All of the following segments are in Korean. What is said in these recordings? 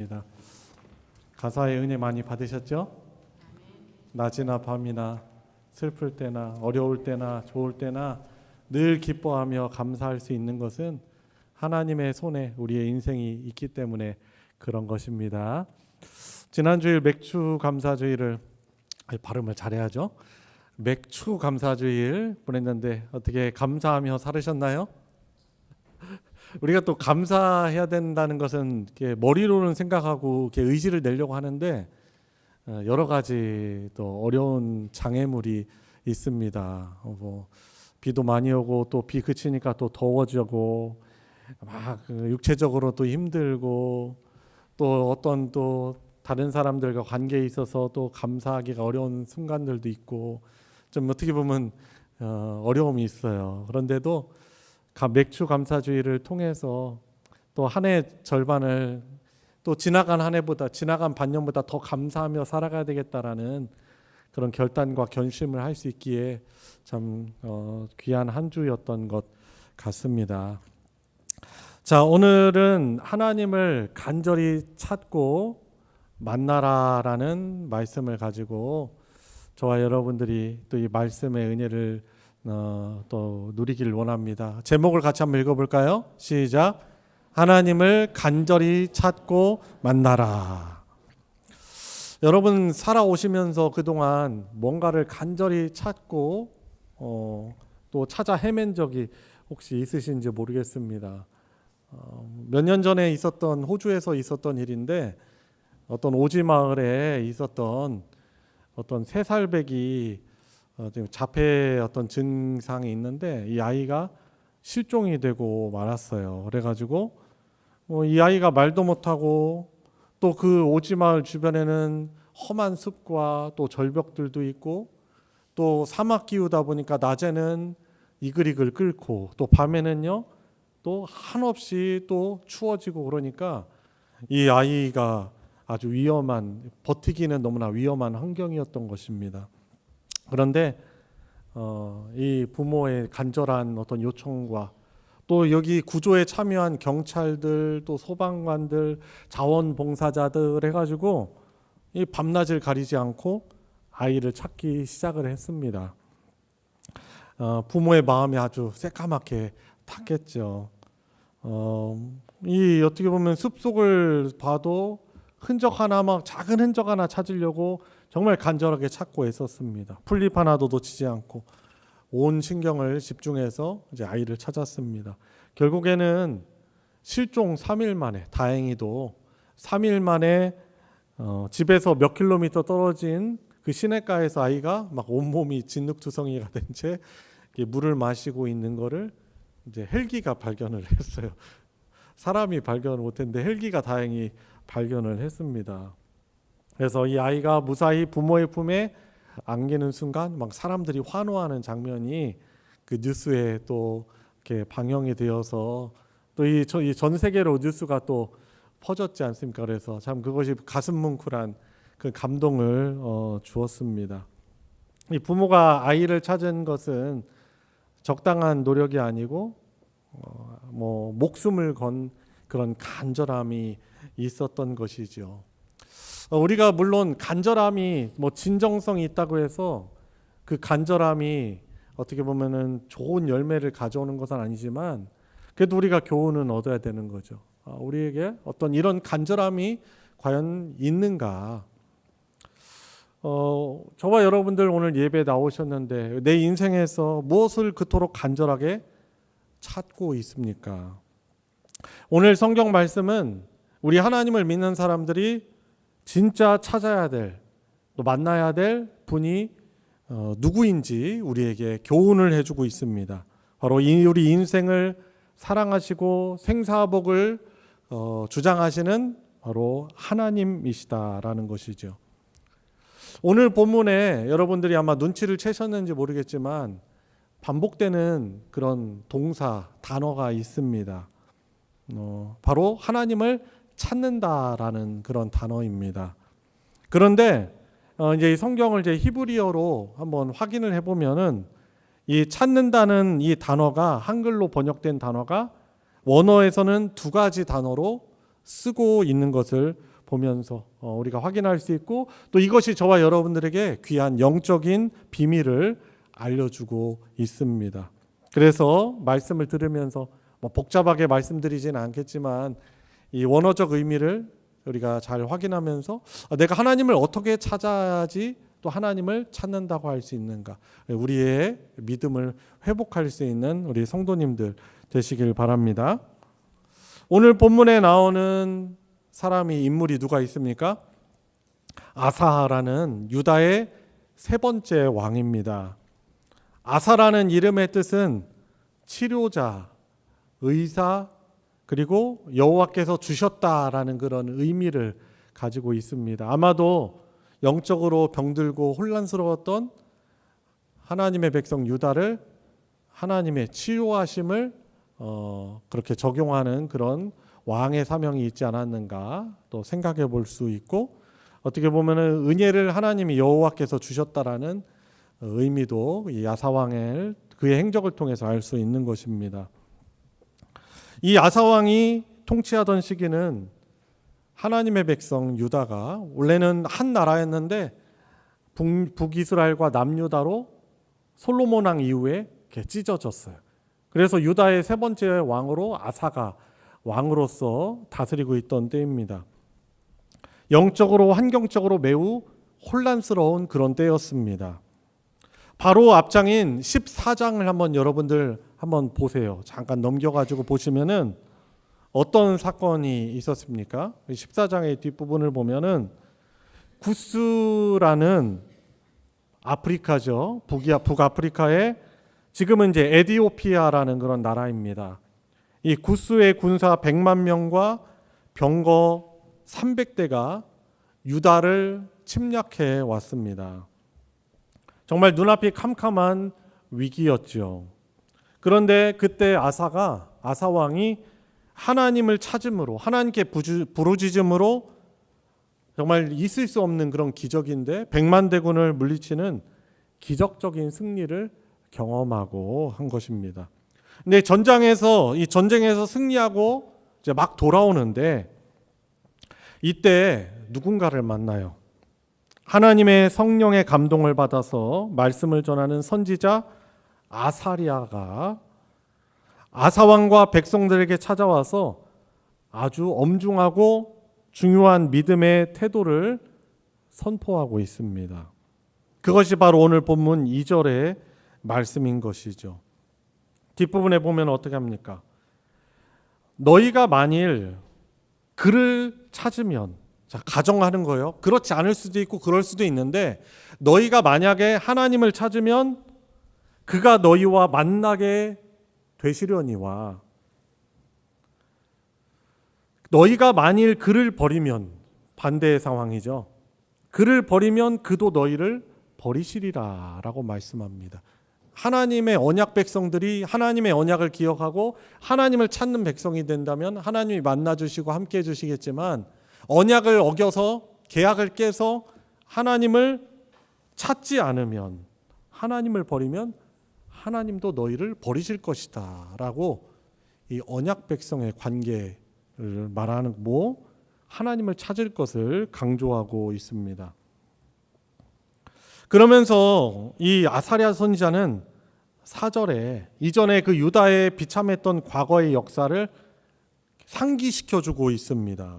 입니다. 가사의 은혜 많이 받으셨죠? 낮이나 밤이나 슬플 때나 어려울 때나 좋을 때나 늘 기뻐하며 감사할 수 있는 것은 하나님의 손에 우리의 인생이 있기 때문에 그런 것입니다. 지난주일 맥주 감사주일을 발음을 잘해야죠. 맥주 감사주일 보냈는데 어떻게 감사하며 살으셨나요? 우리가 또 감사해야 된다는 것은 이렇게 머리로는 생각하고 이렇게 의지를 내려고 하는데 여러 가지 또 어려운 장애물이 있습니다. 비도 많이 오고 또 비 그치니까 또 더워지고 막 육체적으로 또 힘들고 또 어떤 또 다른 사람들과 관계에 있어서 또 감사하기가 어려운 순간들도 있고 좀 어떻게 보면 어려움이 있어요. 그런데도 맥주 감사주의를 통해서 또 한 해 절반을 또 지나간 한 해보다 지나간 반년보다 더 감사하며 살아가야 되겠다라는 그런 결단과 결심을 할 수 있기에 참 귀한 한 주였던 것 같습니다. 자, 오늘은 하나님을 간절히 찾고 만나라라는 말씀을 가지고 저와 여러분들이 또 이 말씀의 은혜를 또 누리기를 원합니다. 제목을 같이 한번 읽어볼까요? 시작. 하나님을 간절히 찾고 만나라. 여러분 살아오시면서 그동안 뭔가를 간절히 찾고 또 찾아 헤맨 적이 혹시 있으신지 모르겠습니다. 몇 년 전에 있었던 호주에서 있었던 일인데 어떤 오지 마을에 있었던 어떤 3살배기 자폐 어떤 증상이 있는데 이 아이가 실종이 되고 말았어요. 그래가지고 이 아이가 말도 못하고 또 그 오지마을 주변에는 험한 숲과 또 절벽들도 있고 또 사막 기후다 보니까 낮에는 이글이글 끓고 또 밤에는요 또 한없이 또 추워지고 그러니까 이 아이가 아주 위험한 버티기는 너무나 위험한 환경이었던 것입니다. 그런데 이 부모의 간절한 어떤 요청과 또 여기 구조에 참여한 경찰들 또 소방관들 자원봉사자들 해가지고 이 밤낮을 가리지 않고 아이를 찾기 시작을 했습니다. 부모의 마음이 아주 새까맣게 탔겠죠. 이 어떻게 보면 숲속을 봐도 흔적 하나 막 작은 흔적 하나 찾으려고 정말 간절하게 찾고 애썼습니다. 풀잎 하나도 놓치지 않고 온 신경을 집중해서 이제 아이를 찾았습니다. 결국에는 실종 3일 만에 다행히도 3일 만에 집에서 몇 킬로미터 떨어진 그 시내가에서 아이가 막 온몸이 진흙투성이가 된 채 물을 마시고 있는 거를 이제 헬기가 발견을 했어요. 사람이 발견을 못했는데 헬기가 다행히 발견을 했습니다. 그래서 이 아이가 무사히 부모의 품에 안기는 순간 막 사람들이 환호하는 장면이 그 뉴스에 또 이렇게 방영이 되어서 또 이 전 세계로 뉴스가 또 퍼졌지 않습니까? 그래서 참 그것이 가슴 뭉클한 그 감동을 주었습니다. 이 부모가 아이를 찾은 것은 적당한 노력이 아니고 목숨을 건 그런 간절함이 있었던 것이죠. 우리가 물론 간절함이 진정성이 있다고 해서 그 간절함이 어떻게 보면은 좋은 열매를 가져오는 것은 아니지만 그래도 우리가 교훈은 얻어야 되는 거죠. 우리에게 어떤 이런 간절함이 과연 있는가? 저와 여러분들 오늘 예배 나오셨는데 내 인생에서 무엇을 그토록 간절하게 찾고 있습니까? 오늘 성경 말씀은 우리 하나님을 믿는 사람들이 진짜 찾아야 될, 또 만나야 될 분이 누구인지 우리에게 교훈을 해주고 있습니다. 바로 우리 인생을 사랑하시고 생사복을 주장하시는 바로 하나님이시다라는 것이죠. 오늘 본문에 여러분들이 아마 눈치를 채셨는지 모르겠지만 반복되는 그런 동사, 단어가 있습니다. 바로 하나님을 찾는다라는 그런 단어입니다. 그런데 이제 이 성경을 이제 히브리어로 한번 확인을 해보면은 이 찾는다는 이 단어가 한글로 번역된 단어가 원어에서는 2가지 단어로 쓰고 있는 것을 보면서 우리가 확인할 수 있고, 또 이것이 저와 여러분들에게 귀한 영적인 비밀을 알려주고 있습니다. 그래서 말씀을 들으면서 복잡하게 말씀드리지는 않겠지만 이 원어적 의미를 우리가 잘 확인하면서 내가 하나님을 어떻게 찾아야지 또 하나님을 찾는다고 할 수 있는가, 우리의 믿음을 회복할 수 있는 우리 성도님들 되시길 바랍니다. 오늘 본문에 나오는 사람이, 인물이 누가 있습니까? 아사라는 유다의 세 번째 왕입니다. 아사라는 이름의 뜻은 치료자, 의사, 그리고 여호와께서 주셨다라는 그런 의미를 가지고 있습니다. 아마도 영적으로 병들고 혼란스러웠던 하나님의 백성 유다를 하나님의 치유하심을 그렇게 적용하는 그런 왕의 사명이 있지 않았는가 또 생각해 볼 수 있고, 어떻게 보면은 은혜를 하나님이 여호와께서 주셨다라는 의미도 이 아사왕의 그의 행적을 통해서 알 수 있는 것입니다. 이 아사왕이 통치하던 시기는 하나님의 백성 유다가 원래는 한 나라였는데 북이스라엘과 남유다로 솔로몬 왕 이후에 이렇게 찢어졌어요. 그래서 유다의 세 번째 왕으로 아사가 왕으로서 다스리고 있던 때입니다. 영적으로 환경적으로 매우 혼란스러운 그런 때였습니다. 바로 앞장인 14장을 한번 여러분들 한번 보세요. 잠깐 넘겨가지고 보시면은 어떤 사건이 있었습니까? 14장의 뒷부분을 보면은 구스라는 아프리카죠. 북아프리카의 지금은 이제 에티오피아라는 그런 나라입니다. 이 구스의 군사 100만 명과 병거 300대가 유다를 침략해 왔습니다. 정말 눈앞이 캄캄한 위기였죠. 그런데 그때 아사 왕이 하나님을 찾음으로, 하나님께 부르짖음으로 정말 있을 수 없는 그런 기적인데 100만 대군을 물리치는 기적적인 승리를 경험하고 한 것입니다. 근데 이 전쟁에서 승리하고 이제 막 돌아오는데 이때 누군가를 만나요. 하나님의 성령의 감동을 받아서 말씀을 전하는 선지자 아사리아가 아사왕과 백성들에게 찾아와서 아주 엄중하고 중요한 믿음의 태도를 선포하고 있습니다. 그것이 바로 오늘 본문 2절의 말씀인 것이죠. 뒷부분에 보면 어떻게 합니까? 너희가 만일 그를 찾으면, 자, 가정하는 거예요. 그렇지 않을 수도 있고 그럴 수도 있는데, 너희가 만약에 하나님을 찾으면 그가 너희와 만나게 되시려니와, 너희가 만일 그를 버리면, 반대의 상황이죠. 그를 버리면 그도 너희를 버리시리라 라고 말씀합니다. 하나님의 언약 백성들이 하나님의 언약을 기억하고 하나님을 찾는 백성이 된다면 하나님이 만나주시고 함께해 주시겠지만, 언약을 어겨서 계약을 깨서 하나님을 찾지 않으면, 하나님을 버리면 하나님도 너희를 버리실 것이다 라고 이 언약 백성의 관계를 말하는, 하나님을 찾을 것을 강조하고 있습니다. 그러면서 이 아사랴 선지자는 4절에 이전에 그 유다에 비참했던 과거의 역사를 상기시켜주고 있습니다.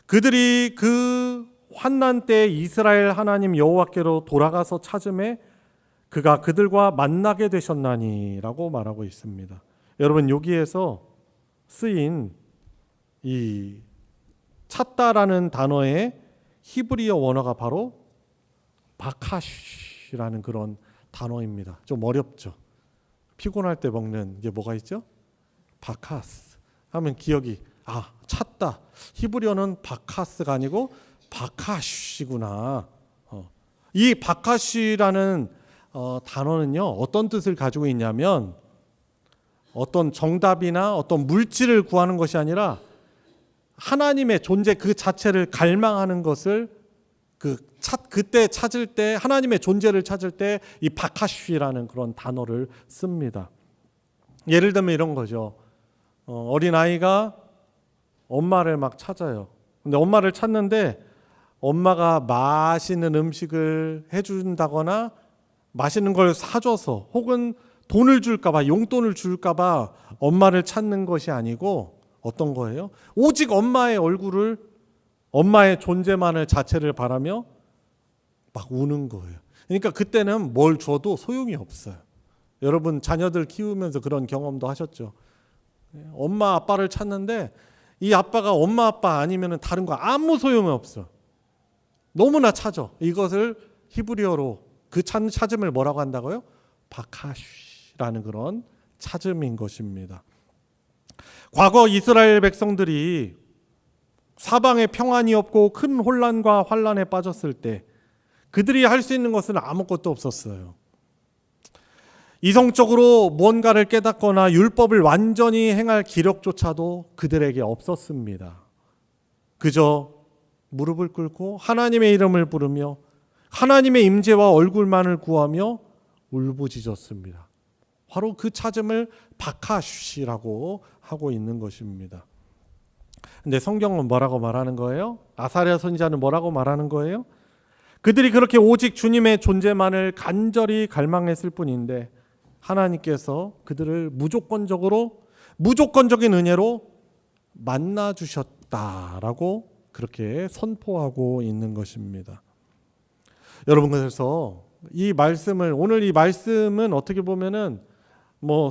그들이 그 환난 때 이스라엘 하나님 여호와께로 돌아가서 찾음에 그가 그들과 만나게 되셨나니라고 말하고 있습니다. 여러분, 여기에서 쓰인 이 찾다라는 단어의 히브리어 원어가 바로 바카시라는 그런 단어입니다. 좀 어렵죠. 피곤할 때 먹는 게 뭐가 있죠? 바카스 하면 기억이, 찾다. 히브리어는 바카스가 아니고 바카시구나. 이 바카시라는 단어는요, 어떤 뜻을 가지고 있냐면 어떤 정답이나 어떤 물질을 구하는 것이 아니라 하나님의 존재 그 자체를 갈망하는 것을 그때 찾을 때, 하나님의 존재를 찾을 때 이 바카시라는 그런 단어를 씁니다. 예를 들면 이런 거죠. 어린아이가 엄마를 막 찾아요. 근데 엄마를 찾는데 엄마가 맛있는 음식을 해준다거나 맛있는 걸 사줘서 혹은 돈을 줄까봐, 용돈을 줄까봐 엄마를 찾는 것이 아니고 어떤 거예요? 오직 엄마의 얼굴을, 엄마의 존재만을 자체를 바라며 막 우는 거예요. 그러니까 그때는 뭘 줘도 소용이 없어요. 여러분 자녀들 키우면서 그런 경험도 하셨죠. 엄마 아빠를 찾는데 이 아빠가 엄마 아빠 아니면 다른 거 아무 소용이 없어. 너무나 찾아. 이것을 히브리어로 그 찾음을 뭐라고 한다고요? 바카시라는 그런 찾음인 것입니다. 과거 이스라엘 백성들이 사방에 평안이 없고 큰 혼란과 환란에 빠졌을 때 그들이 할 수 있는 것은 아무것도 없었어요. 이성적으로 무언가를 깨닫거나 율법을 완전히 행할 기력조차도 그들에게 없었습니다. 그저 무릎을 꿇고 하나님의 이름을 부르며 하나님의 임재와 얼굴만을 구하며 울부짖었습니다. 바로 그 찾음을 바카시라고 하고 있는 것입니다. 근데 성경은 뭐라고 말하는 거예요? 아사랴 선지자는 뭐라고 말하는 거예요? 그들이 그렇게 오직 주님의 존재만을 간절히 갈망했을 뿐인데 하나님께서 그들을 무조건적인 은혜로 만나 주셨다라고 그렇게 선포하고 있는 것입니다. 여러분, 그래서 오늘 이 말씀은 어떻게 보면은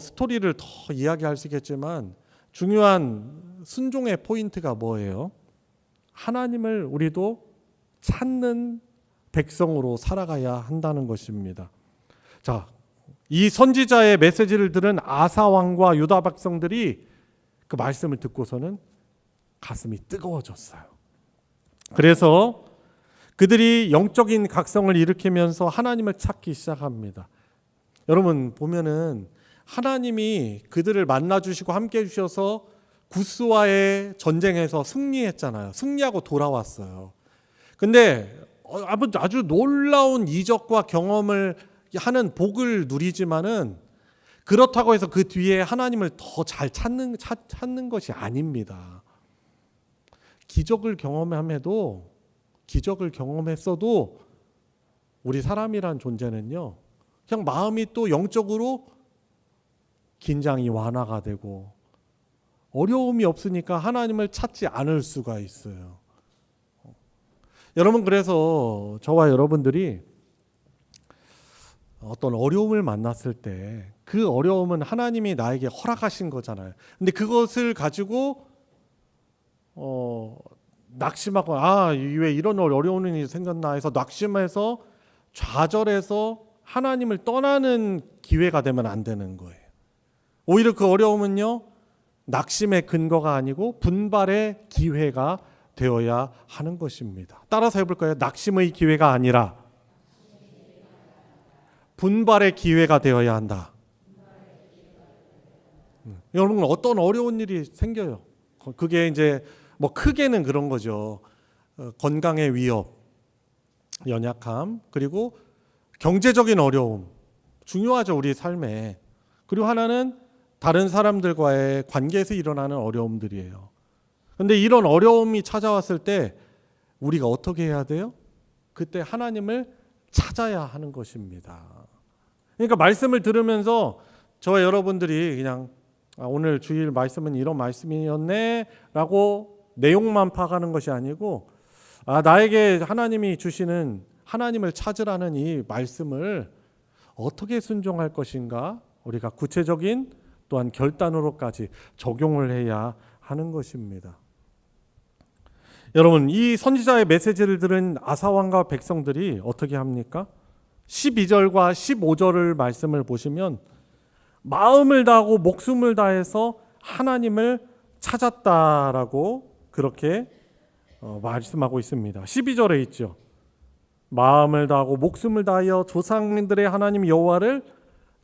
스토리를 더 이야기할 수 있겠지만 중요한 순종의 포인트가 뭐예요? 하나님을 우리도 찾는 백성으로 살아가야 한다는 것입니다. 자, 이 선지자의 메시지를 들은 아사 왕과 유다 백성들이 그 말씀을 듣고서는 가슴이 뜨거워졌어요. 그래서 그들이 영적인 각성을 일으키면서 하나님을 찾기 시작합니다. 여러분 보면은 하나님이 그들을 만나 주시고 함께 해 주셔서 구스와의 전쟁에서 승리했잖아요. 승리하고 돌아왔어요. 근데 아주 놀라운 이적과 경험을 하는 복을 누리지만은 그렇다고 해서 그 뒤에 하나님을 더 잘 찾는 것이 아닙니다. 기적을 경험했어도 우리 사람이란 존재는요, 그냥 마음이 또 영적으로 긴장이 완화가 되고 어려움이 없으니까 하나님을 찾지 않을 수가 있어요. 여러분, 그래서 저와 여러분들이 어떤 어려움을 만났을 때 그 어려움은 하나님이 나에게 허락하신 거잖아요. 근데 그것을 가지고 낙심하고 왜 이런 어려운 일이 생겼나 해서 낙심해서 좌절해서 하나님을 떠나는 기회가 되면 안 되는 거예요. 오히려 그 어려움은요, 낙심의 근거가 아니고 분발의 기회가 되어야 하는 것입니다. 따라서 해볼까요? 낙심의 기회가 아니라 분발의 기회가 되어야 한다. 여러분, 어떤 어려운 일이 생겨요. 그게 이제 크게는 그런 거죠. 건강의 위협, 연약함, 그리고 경제적인 어려움, 중요하죠, 우리 삶에. 그리고 하나는 다른 사람들과의 관계에서 일어나는 어려움들이에요. 그런데 이런 어려움이 찾아왔을 때 우리가 어떻게 해야 돼요? 그때 하나님을 찾아야 하는 것입니다. 그러니까 말씀을 들으면서 저와 여러분들이 그냥 오늘 주일 말씀은 이런 말씀이었네 라고 내용만 파악하는 것이 아니고 나에게 하나님이 주시는 하나님을 찾으라는 이 말씀을 어떻게 순종할 것인가, 우리가 구체적인 또한 결단으로까지 적용을 해야 하는 것입니다. 여러분, 이 선지자의 메시지를 들은 아사왕과 백성들이 어떻게 합니까? 12절과 15절을 말씀을 보시면 마음을 다하고 목숨을 다해서 하나님을 찾았다라고 그렇게 말씀하고 있습니다. 12절에 있죠. 마음을 다하고 목숨을 다하여 조상들의 하나님 여호와를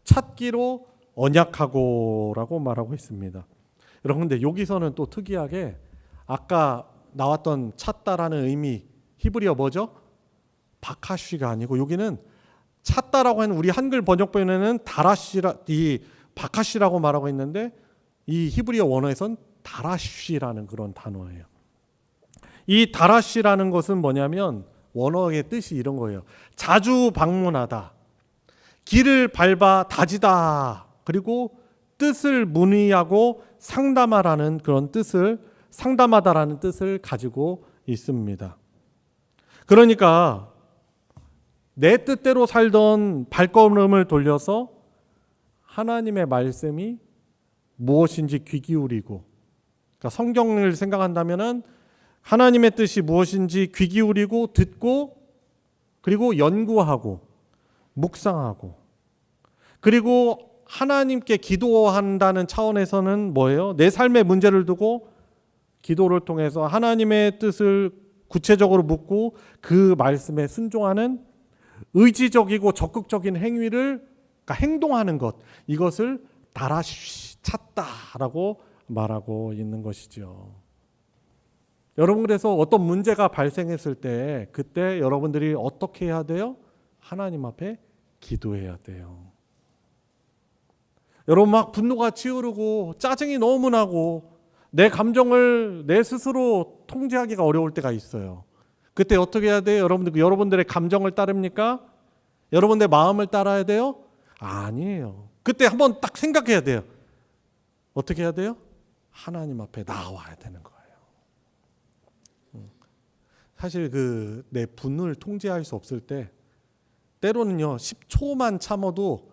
찾기로 언약하고라고 말하고 있습니다. 여러분, 근데 여기서는 또 특이하게 아까 나왔던 찾다라는 의미, 히브리어 뭐죠? 바카시가 아니고 여기는 찾다라고 하는 우리 한글 번역본에는 이 바카시라고 말하고 있는데 이 히브리어 원어에선 다라시라는 그런 단어예요. 이 다라시라는 것은 뭐냐면 원어의 뜻이 이런 거예요. 자주 방문하다, 길을 밟아 다지다, 그리고 뜻을 문의하고 상담하라는 그런 뜻을, 상담하다라는 뜻을 가지고 있습니다. 그러니까 내 뜻대로 살던 발걸음을 돌려서 하나님의 말씀이 무엇인지 귀 기울이고, 그러니까 성경을 생각한다면은 하나님의 뜻이 무엇인지 귀 기울이고 듣고, 그리고 연구하고 묵상하고, 그리고 하나님께 기도한다는 차원에서는 뭐예요? 내 삶의 문제를 두고 기도를 통해서 하나님의 뜻을 구체적으로 묻고 그 말씀에 순종하는 의지적이고 적극적인 행위를, 그러니까 행동하는 것, 이것을 다라시, 찾다라고 말하고 있는 것이죠. 여러분, 그래서 어떤 문제가 발생했을 때 그때 여러분들이 어떻게 해야 돼요? 하나님 앞에 기도해야 돼요. 여러분, 막 분노가 치우르고 짜증이 너무 나고 내 감정을 내 스스로 통제하기가 어려울 때가 있어요. 그때 어떻게 해야 돼요? 여러분들의 감정을 따릅니까? 여러분들의 마음을 따라야 돼요? 아니에요. 그때 한번 딱 생각해야 돼요. 어떻게 해야 돼요? 하나님 앞에 나와야 되는 거예요. 사실 내 분노를 통제할 수 없을 때 때로는요 10초만 참아도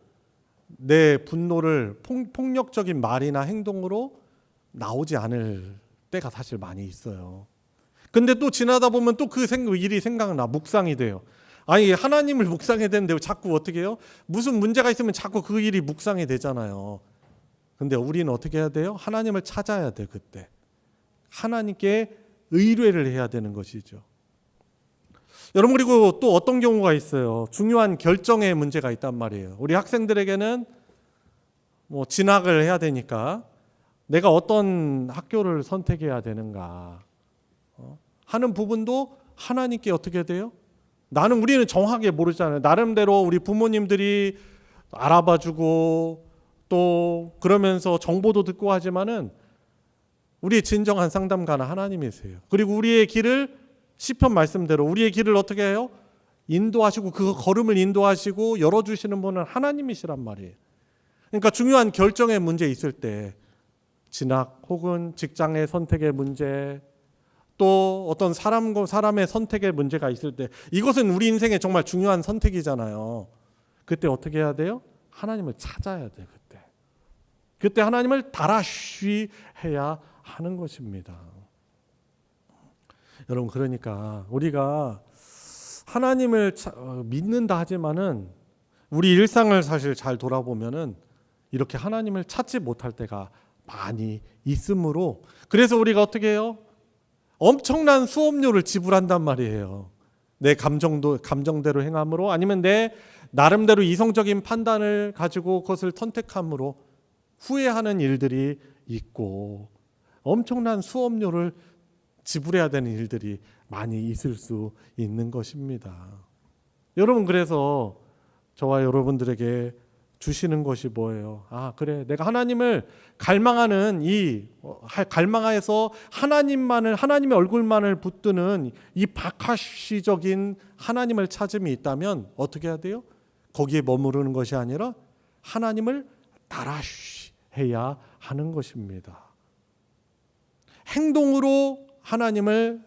내 분노를 폭력적인 말이나 행동으로 나오지 않을 때가 사실 많이 있어요. 근데 또 지나다 보면 또 그 일이 생각나, 묵상이 돼요. 아니, 하나님을 묵상해야 되는데 자꾸 어떻게 해요? 무슨 문제가 있으면 자꾸 그 일이 묵상이 되잖아요. 근데 우리는 어떻게 해야 돼요? 하나님을 찾아야 돼. 그때 하나님께 의뢰를 해야 되는 것이죠. 여러분, 그리고 또 어떤 경우가 있어요. 중요한 결정의 문제가 있단 말이에요. 우리 학생들에게는 진학을 해야 되니까 내가 어떤 학교를 선택해야 되는가 하는 부분도 하나님께 어떻게 돼요? 우리는 정확하게 모르잖아요. 나름대로 우리 부모님들이 알아봐주고 또 그러면서 정보도 듣고 하지만은 우리의 진정한 상담가는 하나님이세요. 그리고 우리의 길을 시편 말씀대로 우리의 길을 어떻게 해요? 인도하시고 그 걸음을 인도하시고 열어주시는 분은 하나님이시란 말이에요. 그러니까 중요한 결정의 문제 있을 때, 진학 혹은 직장의 선택의 문제, 또 어떤 사람의 선택의 문제가 있을 때, 이것은 우리 인생에 정말 중요한 선택이잖아요. 그때 어떻게 해야 돼요? 하나님을 찾아야 돼요. 그때 하나님을 다라쉬 해야 하는 것입니다. 여러분, 그러니까 우리가 하나님을 믿는다 하지만은 우리 일상을 사실 잘 돌아보면은 이렇게 하나님을 찾지 못할 때가 많이 있으므로, 그래서 우리가 어떻게 해요? 엄청난 수업료를 지불한단 말이에요. 내 감정대로 행함으로, 아니면 내 나름대로 이성적인 판단을 가지고 그것을 선택함으로 후회하는 일들이 있고 엄청난 수업료를 지불해야 되는 일들이 많이 있을 수 있는 것입니다. 여러분, 그래서 저와 여러분들에게 주시는 것이 뭐예요? 그래, 내가 하나님을 갈망하여서 하나님의 얼굴만을 붙드는 이 박하시적인 하나님을 찾음이 있다면 어떻게 해야 돼요? 거기에 머무르는 것이 아니라 하나님을 다라쉬해야 하는 것입니다. 행동으로 하나님을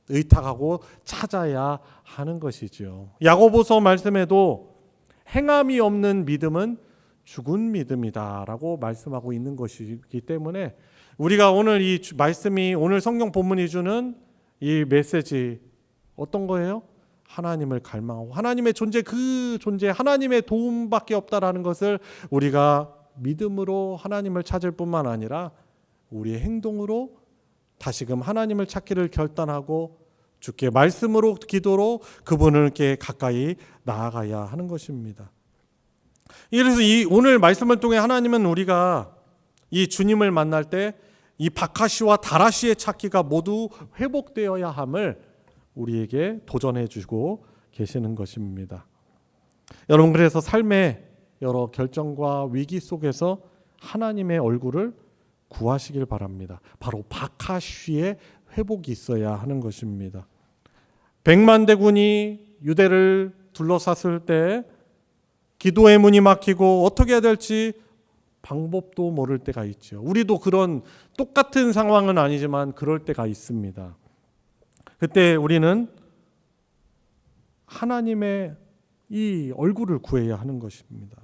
의탁하고 찾아야 하는 것이죠. 야고보서 말씀에도 행함이 없는 믿음은 죽은 믿음이다라고 말씀하고 있는 것이기 때문에 우리가 오늘 이 말씀이, 오늘 성경 본문이 주는 이 메시지 어떤 거예요? 하나님을 갈망하고 하나님의 존재, 그 존재 하나님의 도움밖에 없다라는 것을 우리가 믿음으로 하나님을 찾을 뿐만 아니라 우리의 행동으로 다시금 하나님을 찾기를 결단하고 주께 말씀으로 기도로 그분께 가까이 나아가야 하는 것입니다. 그래서 이 오늘 말씀을 통해 하나님은 우리가 이 주님을 만날 때 이 박하시와 다라시의 찾기가 모두 회복되어야 함을 우리에게 도전해 주고 계시는 것입니다. 여러분, 그래서 삶의 여러 결정과 위기 속에서 하나님의 얼굴을 구하시길 바랍니다. 바로 박하시의 회복이 있어야 하는 것입니다. 100만 대군이 유대를 둘러쌌을 때 기도의 문이 막히고 어떻게 해야 될지 방법도 모를 때가 있죠. 우리도 그런 똑같은 상황은 아니지만 그럴 때가 있습니다. 그때 우리는 하나님의 이 얼굴을 구해야 하는 것입니다.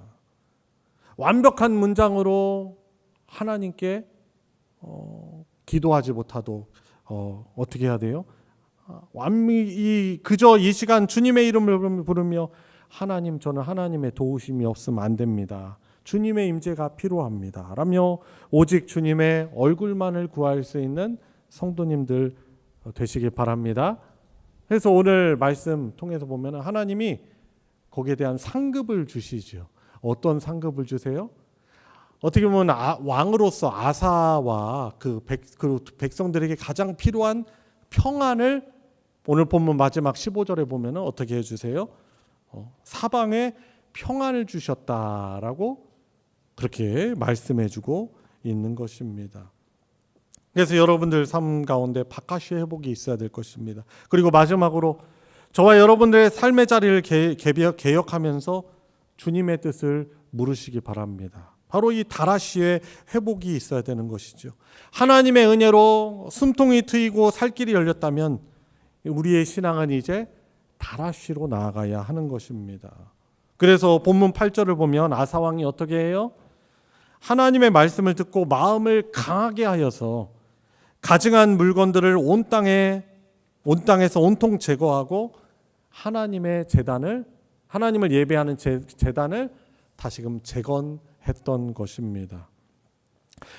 완벽한 문장으로 하나님께 기도하지 못하도 어떻게 해야 돼요? 그저 이 시간 주님의 이름을 부르며 하나님, 저는 하나님의 도우심이 없으면 안 됩니다. 주님의 임재가 필요합니다. 라며 오직 주님의 얼굴만을 구할 수 있는 성도님들 되시길 바랍니다. 그래서 오늘 말씀 통해서 보면 하나님이 거기에 대한 상급을 주시죠. 어떤 상급을 주세요? 어떻게 보면 왕으로서 아사와 그 백성들에게 가장 필요한 평안을 오늘 본문 마지막 15절에 보면 어떻게 해주세요? 사방에 평안을 주셨다라고 그렇게 말씀해주고 있는 것입니다. 그래서 여러분들 삶 가운데 바카시의 회복이 있어야 될 것입니다. 그리고 마지막으로 저와 여러분들의 삶의 자리를 개혁하면서 주님의 뜻을 물으시기 바랍니다. 바로 이 다라시의 회복이 있어야 되는 것이죠. 하나님의 은혜로 숨통이 트이고 살 길이 열렸다면 우리의 신앙은 이제 다라시로 나아가야 하는 것입니다. 그래서 본문 8절을 보면 아사왕이 어떻게 해요? 하나님의 말씀을 듣고 마음을 강하게 하여서 가증한 물건들을 온 땅에서 온통 제거하고 하나님의 제단을, 하나님을 예배하는 제단을 다시금 재건했던 것입니다.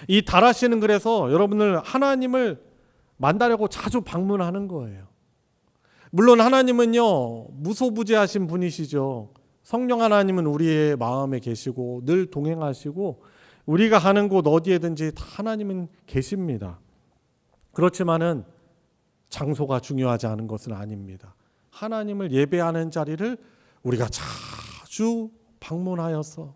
이 다라시는 그래서 여러분들 하나님을 만나려고 자주 방문하는 거예요. 물론 하나님은요 무소부재하신 분이시죠. 성령 하나님은 우리의 마음에 계시고 늘 동행하시고 우리가 가는 곳 어디에든지 다 하나님은 계십니다. 그렇지만은 장소가 중요하지 않은 것은 아닙니다. 하나님을 예배하는 자리를 우리가 자주 방문하여서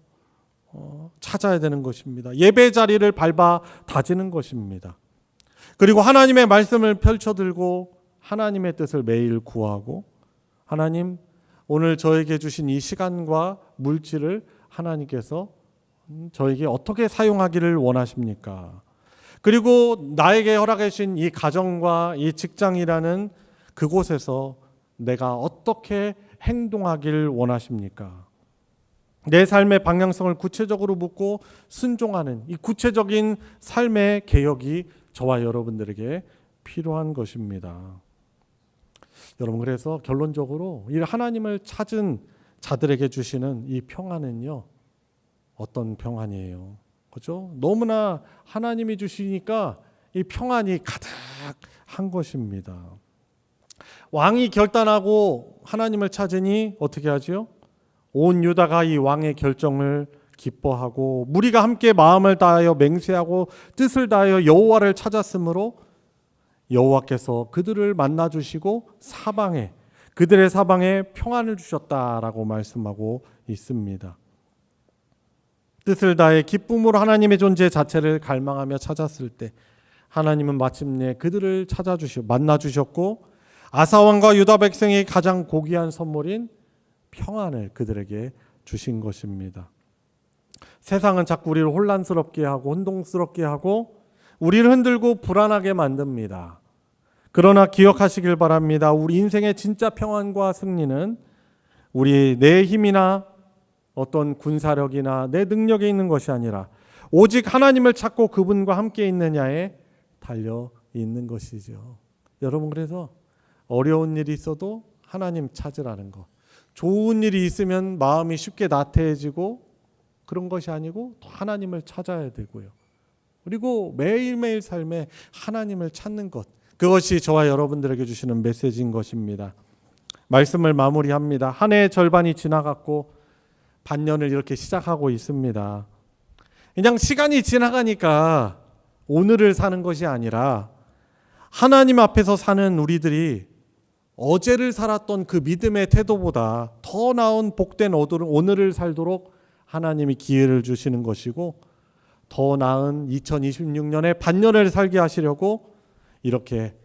찾아야 되는 것입니다. 예배 자리를 밟아 다지는 것입니다. 그리고 하나님의 말씀을 펼쳐들고 하나님의 뜻을 매일 구하고 하나님 오늘 저에게 주신 이 시간과 물질을 하나님께서 저에게 어떻게 사용하기를 원하십니까? 그리고 나에게 허락해 주신 이 가정과 이 직장이라는 그곳에서 내가 어떻게 행동하길 원하십니까? 내 삶의 방향성을 구체적으로 묻고 순종하는 이 구체적인 삶의 개혁이 저와 여러분들에게 필요한 것입니다. 여러분 그래서 결론적으로 이 하나님을 찾은 자들에게 주시는 이 평안은요 어떤 평안이에요? 그렇죠? 너무나 하나님이 주시니까 이 평안이 가득한 것입니다. 왕이 결단하고 하나님을 찾으니 어떻게 하지요? 온 유다가 이 왕의 결정을 기뻐하고 무리가 함께 마음을 다하여 맹세하고 뜻을 다하여 여호와를 찾았으므로 여호와께서 그들을 만나 주시고 그들의 사방에 평안을 주셨다라고 말씀하고 있습니다. 뜻을 다해 기쁨으로 하나님의 존재 자체를 갈망하며 찾았을 때 하나님은 마침내 그들을 만나 주셨고 아사왕과 유다 백성의 가장 고귀한 선물인 평안을 그들에게 주신 것입니다. 세상은 자꾸 우리를 혼란스럽게 하고 혼동스럽게 하고 우리를 흔들고 불안하게 만듭니다. 그러나 기억하시길 바랍니다. 우리 인생의 진짜 평안과 승리는 내 힘이나 어떤 군사력이나 내 능력에 있는 것이 아니라 오직 하나님을 찾고 그분과 함께 있느냐에 달려 있는 것이죠. 여러분 그래서 어려운 일이 있어도 하나님 찾으라는 것. 좋은 일이 있으면 마음이 쉽게 나태해지고 그런 것이 아니고 하나님을 찾아야 되고요. 그리고 매일매일 삶에 하나님을 찾는 것. 그것이 저와 여러분들에게 주시는 메시지인 것입니다. 말씀을 마무리합니다. 한 해의 절반이 지나갔고 반년을 이렇게 시작하고 있습니다. 그냥 시간이 지나가니까 오늘을 사는 것이 아니라 하나님 앞에서 사는 우리들이 어제를 살았던 그 믿음의 태도보다 더 나은 복된 오늘을 살도록 하나님이 기회를 주시는 것이고 더 나은 2026년에 반년을 살게 하시려고 이렇게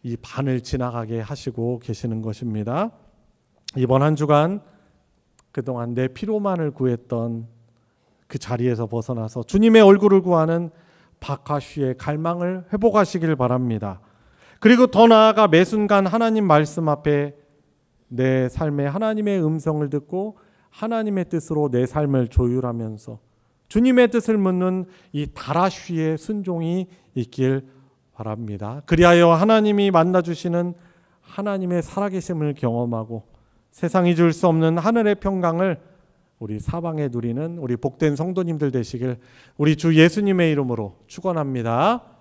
이 반을 지나가게 하시고 계시는 것입니다. 이번 한 주간 그동안 내 피로만을 구했던 그 자리에서 벗어나서 주님의 얼굴을 구하는 박하슈의 갈망을 회복하시길 바랍니다. 그리고 더 나아가 매 순간 하나님 말씀 앞에 내 삶에 하나님의 음성을 듣고 하나님의 뜻으로 내 삶을 조율하면서 주님의 뜻을 묻는 이 다라쉬의 순종이 있길 바랍니다. 그리하여 하나님이 만나주시는 하나님의 살아계심을 경험하고 세상이 줄 수 없는 하늘의 평강을 우리 사방에 누리는 우리 복된 성도님들 되시길 우리 주 예수님의 이름으로 축원합니다.